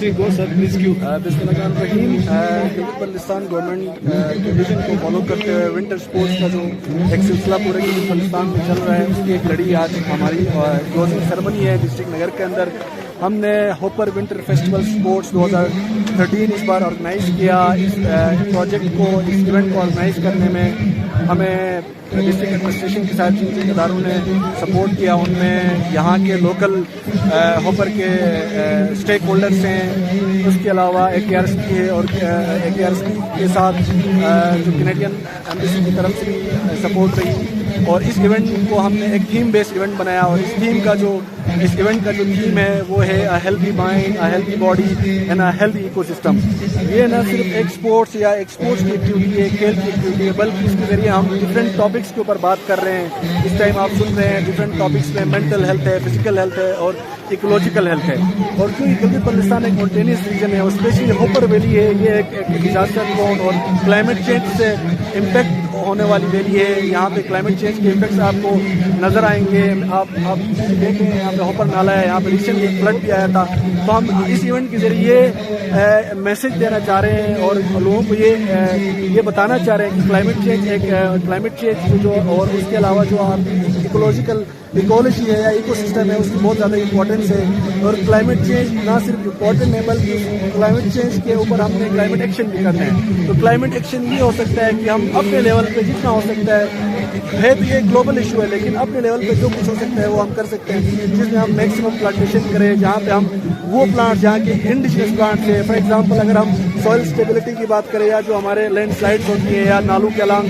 G go sir please کیوں. بسم اللہ الرحمن الرحیم. گلگت بلتستان گورنمنٹ کے ویژن کو فالو کرتے ہوئے ونٹر اسپورٹس کا جو ایک سلسلہ پورے گلگت بلتستان میں چل رہا ہے اس کی ایک لڑی آج ہماری کلوزنگ سرمنی ہے ڈسٹرکٹ نگر کے اندر. ہم نے ہوپر ونٹر فیسٹیول اسپورٹس 2013 اس بار آرگنائز کیا. اس پروجیکٹ کو اس ایونٹ کو آرگنائز کرنے میں ہمیں ڈسٹرکٹ ایڈمنسٹریشن کے ساتھ جن جن اداروں نے سپورٹ کیا ان میں یہاں کے لوکل ہوپر کے اسٹیک ہولڈرس ہیں. اس کے علاوہ اے کے آر ایس پی ہے اور اے کے آر ایس پی کے ساتھ جو کینیڈین ایمبیسی کی طرف سے سپورٹ رہی. اور اس ایونٹ کو ہم نے ایک تھیم بیسڈ ایونٹ بنایا اور اس ایونٹ کا جو تھیم ہے وہ ہے a healthy mind, a healthy body and a healthy ecosystem. یہ نہ صرف ایک اسپورٹس یا ایک اسپورٹس کی ایکٹیویٹی ہے, کھیل کی ایکٹیویٹی ہے, بلکہ اس کے ذریعے ہم ڈفرینٹ ٹاپکس کے اوپر بات کر رہے ہیں. اس ٹائم آپ سن رہے ہیں ڈفرینٹ ٹاپکس میں مینٹل ہیلتھ ہے, فزیکل ہیلتھ ہے اور ایکولوجیکل ہیلتھ ہے. اور کیونکہ گلگت بلتستان ایک مونٹینیس ریجن ہے اور اسپیشلی ہوپر ویلی ہے, یہ ایک ڈیزاسٹر پرون اور کلائمیٹ چینج سے امپیکٹ ہونے والی ویلی ہے. یہاں پہ کلائمیٹ چینج کے امپیکٹس آپ کو نظر آئیں گے. آپ دیکھیں یہاں پہ ہوپر نالا ہے, یہاں پہ ریسنٹلی ایک فلڈ بھی آیا تھا. تو ہم اس ایونٹ کے ذریعے میسج دینا چاہ رہے ہیں اور لوگوں کو یہ بتانا چاہ رہے ہیں کہ کلائمیٹ چینج جو اور اس کے علاوہ جو آپ ایکولوجی ہے یا ایکو سسٹم ہے اس کی بہت زیادہ امپورٹنس ہے. اور کلائمیٹ چینج نہ صرف امپورٹنٹ ہے بلکہ کلائمیٹ چینج کے اوپر ہم نے کلائمیٹ ایکشن بھی کرنا ہے. تو کلائمیٹ ایکشن یہ ہو سکتا ہے کہ ہم اپنے لیول پہ جتنا ہو سکتا ہے تو یہ گلوبل ایشو ہے لیکن اپنے لیول پہ جو کچھ ہو سکتا ہے وہ ہم کر سکتے ہیں, جس میں ہم میکسیمم پلانٹیشن کریں جہاں پہ ہم وہ پلانٹ جہاں کے انڈیجنس پلانٹس ہیں. فار ایگزامپل اگر ہم سوئل اسٹیبلٹی کی بات کریں یا جو ہمارے لینڈ سلائڈس ہوتی ہیں یا نالوں کے الانگ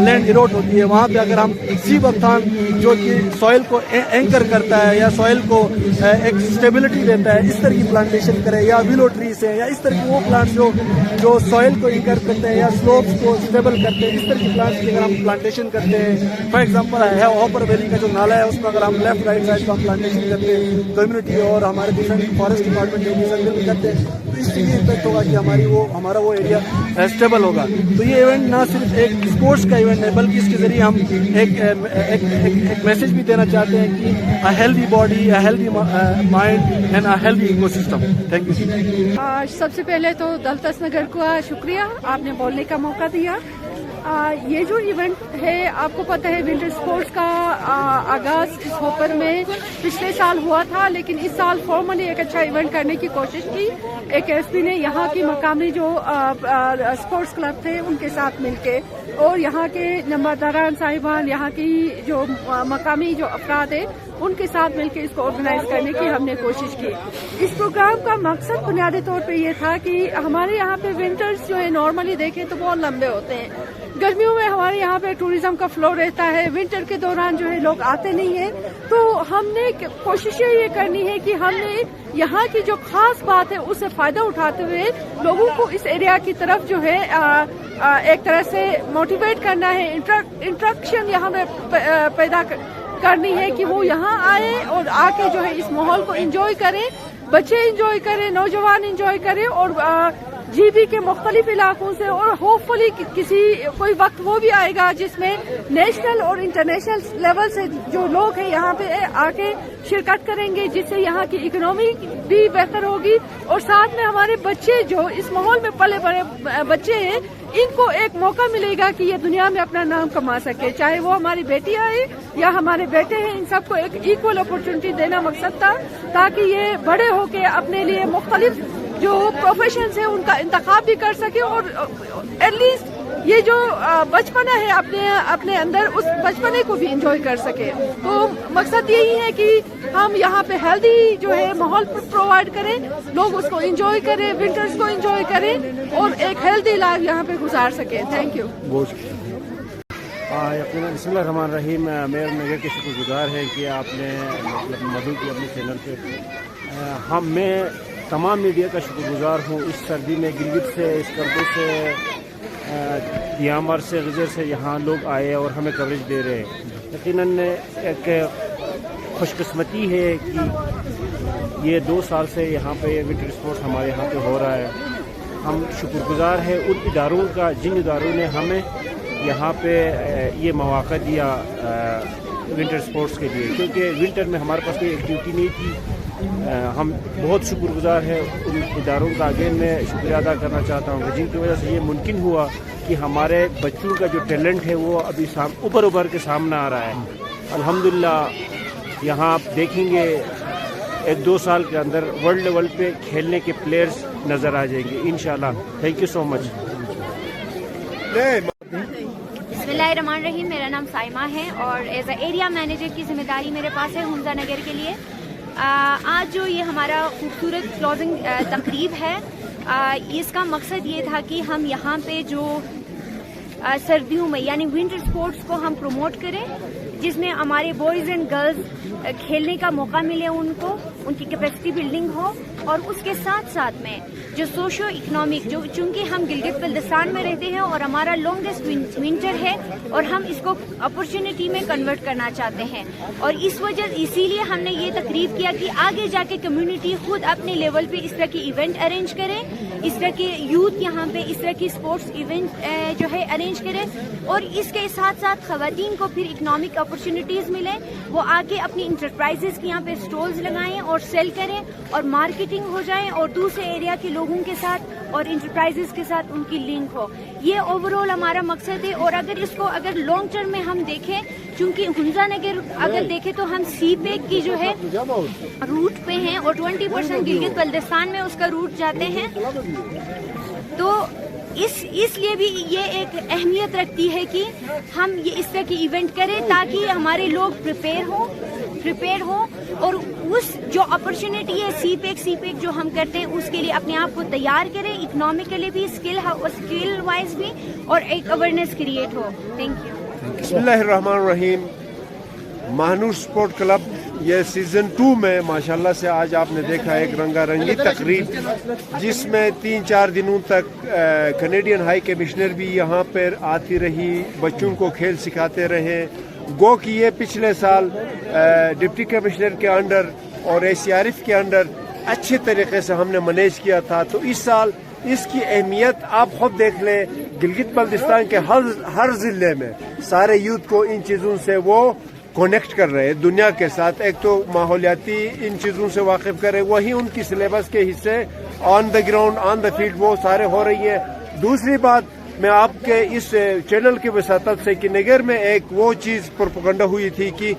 لینڈ ایروٹ ہوتی ہے, وہاں پہ اگر ہم سی بکتھان جو کہ سوئل کو اینکر کرتا ہے یا سوئل کو ایک اسٹیبلٹی دیتا ہے, اس طرح کی پلانٹیشن کریں. یا ویلو ٹریز ہیں یا اس طرح کی وہ پلانٹس جو سوئل کو اینکر کرتے ہیں یا سلوپس کو اسٹیبل کرتے ہیں, اس طرح کی پلانٹس کی اگر ہم پلانٹیشن کرتے ہیں. فار ایگزامپل ہے ہوپر ویلی کا جو نالا ہے اس میں اگر ہم لیفٹ رائٹ سائڈ کو ہم پلانٹیشن کرتے ہیں, کمیونٹی اور ہمارے ڈفرینٹ فارسٹ ڈپارٹمنٹ مل کرتے ہیں, تو اس سے یہ امپیکٹ ہوگا کہ ہمارا وہ ایریا اسٹیبل ہوگا. تو یہ ایونٹ نہ صرف ایک اسپورٹس کا ایونٹ ہے بلکہ اس کے ذریعے ہم ایک میسج بھی دینا چاہتے ہیں کہ a healthy body, a healthy mind and a healthy ecosystem. Thank you. سب سے پہلے تو دلتس نگر کا شکریہ, آپ نے بولنے کا موقع دیا. یہ جو ایونٹ ہے آپ کو پتہ ہے ونٹر اسپورٹس کا آغاز اس ہوپر میں پچھلے سال ہوا تھا, لیکن اس سال فارملی ایک اچھا ایونٹ کرنے کی کوشش کی. ایک ایس پی نے یہاں کی مقامی جو اسپورٹس کلب تھے ان کے ساتھ مل کے اور یہاں کے نمبرداران صاحبان, یہاں کی جو مقامی جو افراد ہیں ان کے ساتھ مل کے اس کو آرگنائز کرنے کی ہم نے کوشش کی. اس پروگرام کا مقصد بنیادی طور پہ یہ تھا کہ ہمارے یہاں پہ ونٹرز جو ہے نارملی دیکھیں تو بہت لمبے ہوتے ہیں. گرمیوں میں ہمارے یہاں پہ ٹوریزم کا فلو رہتا ہے, ونٹر کے دوران جو ہے لوگ آتے نہیں ہیں. تو ہم نے کوشش یہ کرنی ہے کہ ہم نے یہاں کی جو خاص بات ہے اس سے فائدہ اٹھاتے ہوئے لوگوں کو اس ایریا کی طرف جو ہے ایک طرح سے موٹیویٹ کرنا ہے, انٹریکشن یہاں پہ پیدا کرنی ہے کہ وہ یہاں آئے اور آ کے جو ہے اس ماحول کو انجوائے کریں, بچے انجوائے کریں, نوجوان انجوائے کریں. اور جی بی کے مختلف علاقوں سے اور ہوپ فلی کوئی وقت وہ بھی آئے گا جس میں نیشنل اور انٹرنیشنل لیول سے جو لوگ ہیں یہاں پہ آ کے شرکت کریں گے, جس سے یہاں کی اکنامی بھی بہتر ہوگی. اور ساتھ میں ہمارے بچے جو اس ماحول میں پلے بڑے بچے ہیں ان کو ایک موقع ملے گا کہ یہ دنیا میں اپنا نام کما سکے, چاہے وہ ہماری بیٹیاں ہیں یا ہمارے بیٹے ہیں. ان سب کو ایک ایکول اپرچونٹی دینا مقصد تھا تاکہ یہ بڑے ہو کے اپنے لیے مختلف جو پروفیشنز ہیں ان کا انتخاب بھی کر سکے اور ایٹ لیسٹ یہ جو بچپنا ہے اپنے اندر اس بچپنے کو بھی انجوائے کر سکے. تو مقصد یہی ہے کہ ہم یہاں پہ ہیلدی جو ہے ماحول پرووائڈ کریں, لوگ اس کو انجوائے کریں, ونٹرز کو انجوائے کریں اور ایک ہیلدی لائف یہاں پہ گزار سکیں. Thank you. یقیناً بسم اللہ الرحمن الرحیم. میئر نگر کے شکر گزار ہے کہ آپ نے مدعو کی اپنے چینل پہ. میں تمام میڈیا کا شکر گزار ہوں. اس سردی میں گلگت سے, اس کردو سے, دیامر سے, غزر سے یہاں لوگ آئے اور ہمیں کوریج دے رہے ہیں. یقیناً ایک خوش قسمتی ہے کہ یہ 2 سال سے یہاں پہ ونٹر اسپورٹس ہمارے یہاں پہ ہو رہا ہے. ہم شکر گزار ہیں ان اداروں کا جن اداروں نے ہمیں یہاں پہ یہ مواقع دیا ونٹر اسپورٹس کے لیے, کیونکہ ونٹر میں ہمارے پاس کوئی ایکٹیویٹی نہیں تھی. ہم بہت شکر گزار ہیں ان اداروں کا. اگین میں شکریہ ادا کرنا چاہتا ہوں کہ جن کی وجہ سے یہ ممکن ہوا کہ ہمارے بچوں کا جو ٹیلنٹ ہے وہ ابھی ابھر کے سامنے آ رہا ہے. الحمدللہ یہاں آپ دیکھیں گے 1-2 سال کے اندر ورلڈ لیول پہ کھیلنے کے پلیئرز نظر آ جائیں گے انشاءاللہ. تھینک یو سو مچ. بسم اللہ الرحمن الرحیم. میرا نام سائمہ ہے اور ایز اے ایریا مینیجر کی ذمہ داری میرے پاس ہے حمزہ نگر کے لیے. آج جو یہ ہمارا خوبصورت کلوزنگ تقریب ہے اس کا مقصد یہ تھا کہ ہم یہاں پہ جو سردیوں میں یعنی ونٹر سپورٹس کو ہم پروموٹ کریں جس میں ہمارے بوائز اینڈ گرلز کھیلنے کا موقع ملے, ان کو ان کی کیپیسٹی بلڈنگ ہو, اور اس کے ساتھ ساتھ میں جو سوشو اکنامک جو چونکہ ہم گلگت بلتستان میں رہتے ہیں اور ہمارا لانگسٹ ونٹر ہے اور ہم اس کو اپرچونٹی میں کنورٹ کرنا چاہتے ہیں, اور اسی لیے ہم نے یہ تقریب کیا کہ آگے جا کے کمیونٹی خود اپنے لیول پہ اس طرح کی ایونٹ ارینج کرے, اس طرح کے یوتھ یہاں پہ اس طرح کی اسپورٹس ایونٹ جو ہے ارینج کرے, اور اس کے ساتھ ساتھ خواتین کو پھر اکنامک اپرچونٹیز ملیں, وہ آگے اپنی انٹرپرائزز کی یہاں پہ اسٹالز لگائیں اور سیل کریں اور مارکیٹنگ ہو جائیں اور دوسرے ایریا کے لوگوں کے ساتھ اور انٹرپرائزز کے ساتھ ان کی لنک ہو. یہ اوور آل ہمارا مقصد ہے. اور اگر لانگ ٹرم میں ہم دیکھیں, چونکہ حمزہ نگر اگر دیکھیں تو ہم سی پیک کی جو ہے روٹ پہ ہیں اور 20% گلگت بلتستان میں اس کا روٹ جاتے ہیں, تو اس لیے بھی یہ ایک اہمیت رکھتی ہے کہ ہم یہ اس طرح کی ایونٹ کریں تاکہ ہمارے لوگ پریپیئر ہوں اور اس جو اپرچونٹی ہے سی پیک جو ہم کرتے ہیں اس کے لیے اپنے آپ کو تیار کریں, اکنامکلی بھی اسکل وائز بھی, اور ایک awareness create who. Thank you. بسم اللہ الرحمن الرحیم. ماہنور سپورٹ کلب یہ سیزن 2 میں ماشاءاللہ سے آج آپ نے دیکھا ایک رنگا رنگی تقریب جس میں 3-4 دنوں تک کینیڈین ہائی کمشنر بھی یہاں پر آتی رہی, بچوں کو کھیل سکھاتے رہے. گو کہ یہ پچھلے سال ڈپٹی کمشنر کے انڈر اور ACRF کے انڈر اچھے طریقے سے ہم نے مینیج کیا تھا, تو اس سال اس کی اہمیت آپ خود دیکھ لیں. گلگت بلتستان کے ہر ضلع میں سارے یوتھ کو ان چیزوں سے وہ کونیکٹ کر رہے ہیں دنیا کے ساتھ. ایک تو ماحولیاتی ان چیزوں سے واقف کر رہے, وہی ان کی سلیبس کے حصے آن the ground on the field وہ سارے ہو رہی ہے. دوسری بات میں آپ کے اس چینل کی وساطت سے کہ نگر میں ایک وہ چیز پروپیگنڈا ہوئی تھی کہ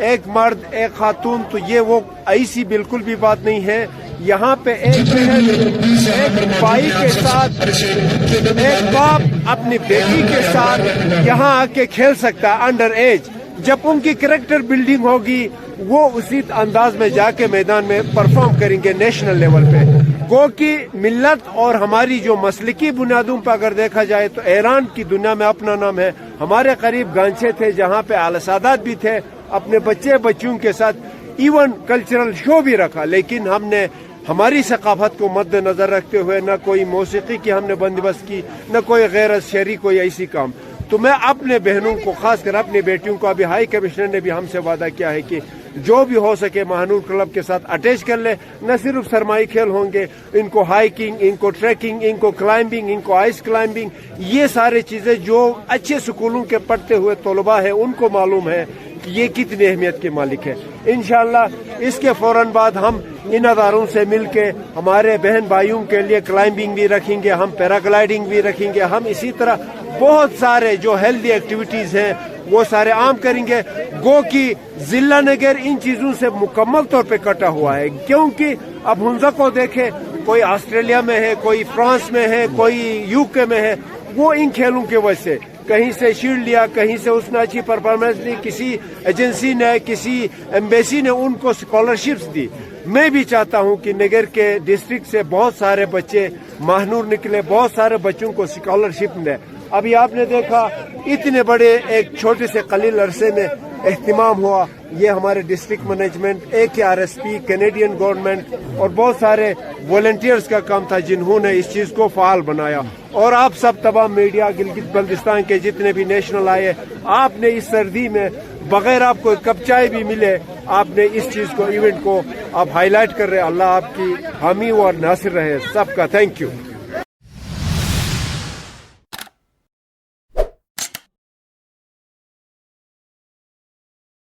ایک مرد ایک خاتون, تو یہ وہ ایسی بالکل بھی بات نہیں ہے. یہاں پہ ایک بہن ایک بھائی کے ساتھ, ایک باپ اپنی بیٹی کے ساتھ یہاں آ کے کھیل سکتا ہے انڈر ایج. جب ان کی کریکٹر بلڈنگ ہوگی وہ اسی انداز میں جا کے میدان میں پرفارم کریں گے نیشنل لیول پہ. گو کہ ملت اور ہماری جو مسلکی بنیادوں پہ اگر دیکھا جائے تو ایران کی دنیا میں اپنا نام ہے. ہمارے قریب گانچے تھے جہاں پہ اعلی سادات بھی تھے, اپنے بچوں کے ساتھ ایون کلچرل شو بھی رکھا, لیکن ہم نے ہماری ثقافت کو مد نظر رکھتے ہوئے نہ کوئی موسیقی کی ہم نے بندوبست کی, نہ کوئی غیر شہری کوئی ایسی کام. تو میں اپنے بہنوں کو خاص کر اپنی بیٹیوں کو, ابھی ہائی کمشنر نے بھی ہم سے وعدہ کیا ہے کہ جو بھی ہو سکے ماہنور کلب کے ساتھ اٹیچ کر لے. نہ صرف سرمائی کھیل ہوں گے, ان کو ہائیکنگ, ان کو ٹریکنگ, ان کو کلائمبنگ, ان کو آئس کلائمبنگ, یہ سارے چیزیں جو اچھے سکولوں کے پڑھتے ہوئے طلباء ہیں ان کو معلوم ہے کہ یہ کتنی اہمیت کے مالک ہے. انشاءاللہ اس کے فوراً بعد ہم ان اداروں سے مل کے ہمارے بہن بھائیوں کے لیے کلائمبنگ بھی رکھیں گے, ہم پیراگلائڈنگ بھی رکھیں گے, ہم اسی طرح بہت سارے جو ہیلدی ایکٹیویٹیز ہیں وہ سارے عام کریں گے. گو کہ ضلع نگر ان چیزوں سے مکمل طور پہ کٹا ہوا ہے, کیونکہ اب حمزہ کو دیکھے کوئی آسٹریلیا میں ہے, کوئی فرانس میں ہے, کوئی UK میں ہے, وہ ان کھیلوں کی وجہ سے کہیں سے شیلڈ لیا, کہیں سے اس نے اچھی پرفارمنس دی, کسی ایجنسی نے کسی ایمبیسی نے ان کو اسکالرشپس دی. میں بھی چاہتا ہوں کہ نگر کے ڈسٹرکٹ سے بہت سارے بچے ماہنور نکلے, بہت سارے بچوں کو اسکالرشپ دیں. ابھی آپ نے دیکھا اتنے بڑے ایک چھوٹے سے قلیل عرصے میں اہتمام ہوا. یہ ہمارے district management, AKRSP, Canadian government اور بہت سارے والنٹیئرز کا کام تھا جنہوں نے اس چیز کو فعال بنایا. اور آپ سب تمام میڈیا گلگت بلتستان کے جتنے بھی نیشنل آئے, آپ نے اس سردی میں بغیر آپ کو کپ چائے بھی ملے آپ نے اس چیز کو ایونٹ کو آپ ہائی لائٹ کر رہے. اللہ آپ کی حامی اور ناصر رہے سب کا. Thank you.